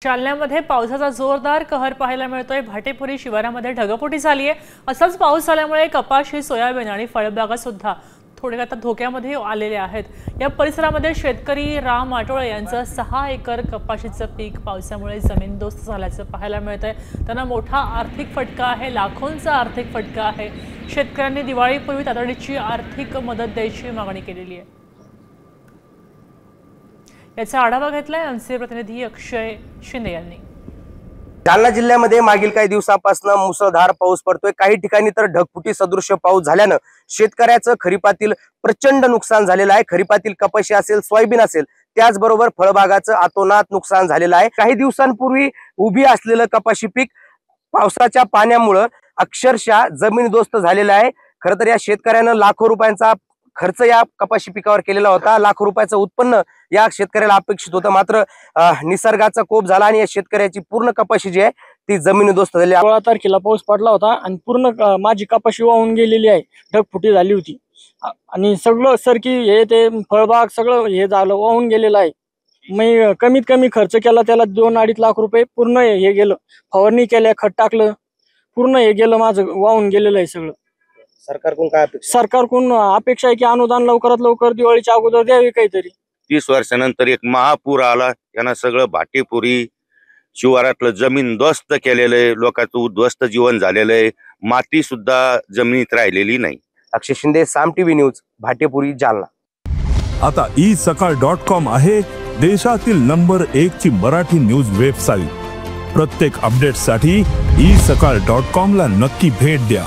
जालन्यामध्ये पावसाचा जोरदार कहर पाहायला मिळतोय। भाटेपुरी शिवारामध्ये ढगफुटी झाली आहे। असाच पाऊस झाल्यामुळे कपाशी, सोयाबीन आणि फळबागा सुद्धा थोड्या धोक्यामध्ये आलेल्या आहेत। या परिसरामध्ये शेतकरी राम आटोळे यांचं 6 एकर कपाशीचं पीक पावसामुळे जमीनदोस्त झाल्याचं पाहायला मिळतंय। त्यांना मोठा आर्थिक फटका आहे, लाखोंचा आर्थिक फटका आहे। शेतकऱ्यांनी दिवाळीपूर्वी तातडीची आर्थिक मदत द्यायची मागणी केलेली आहे। याचा आढावा घेतलाय आमचे प्रतिनिधी अक्षय शिंदे यांनी। जालना जिल्ह्यामध्ये मागील काही दिवसांपासून मुसळधार पाऊस पडतोय। काही ठिकाणी तर ढगफुटी सदृश्य पाऊस झाल्यानं शेतकऱ्याचं खरीपातील प्रचंड नुकसान झालेलं आहे। खरीपातील कपाशी असेल, सोयाबीन असेल, त्याचबरोबर फळबागाचं अतोनात नुकसान झालेलं आहे। काही दिवसांपूर्वी उभी असलेलं कपाशी पीक पावसाच्या पाण्यामुळे अक्षरशः जमीनदोस्त झालेलं आहे। खरं तर या शेतकऱ्यानं लाखो रुपयांचा खर्च या कपाशी पिकावर केलेला होता। लाखो रुपयाचं उत्पन्न या शेतकऱ्याला अपेक्षित होतं, मात्र निसर्गाचा कोप झाला आणि या शेतकऱ्याची पूर्ण कपाशी जी आहे ती जमीनदोस्त झाली। 16 तारखेला पाऊस पडला होता आणि पूर्ण माझी कपाशी वाहून गेलेली आहे, ढगफुटी झाली होती आणि सगळं सरकी हे ते फळबाग सगळं हे झालं, वाहून गेलेलं आहे। मी कमीत कमी खर्च केला, त्याला 2-2.5 लाख रुपये पूर्ण हे गेलं। फवारणी केल्या, खत टाकलं, पूर्ण हे गेलं, माझं वाहून गेलेलं आहे सगळं। सरकारकडून काय अपेक्षा? सरकारकडून अपेक्षा आहे की अनुदान लवकरात लवकर दिवाळीच्या अगोदर द्यावे काहीतरी। 30 वर्षानंतर एक महापूर आला, त्यानं सगळं भाटेपुरी शिवारातलं जमीनदोस्त केलेलं आहे। लोकांचं उद्ध्वस्त जीवन झालेलं आहे, माती सुद्धा जमिनीत राहिलेली नाही। अक्षय शिंदे, साम टीव्ही न्यूज, भाटेपुरी, जालना। आता isakal.com आहे देशातील नंबर 1 ची मराठी न्यूज वेबसाईट। प्रत्येक अपडेटसाठी isakal.com ला नक्की भेट द्या।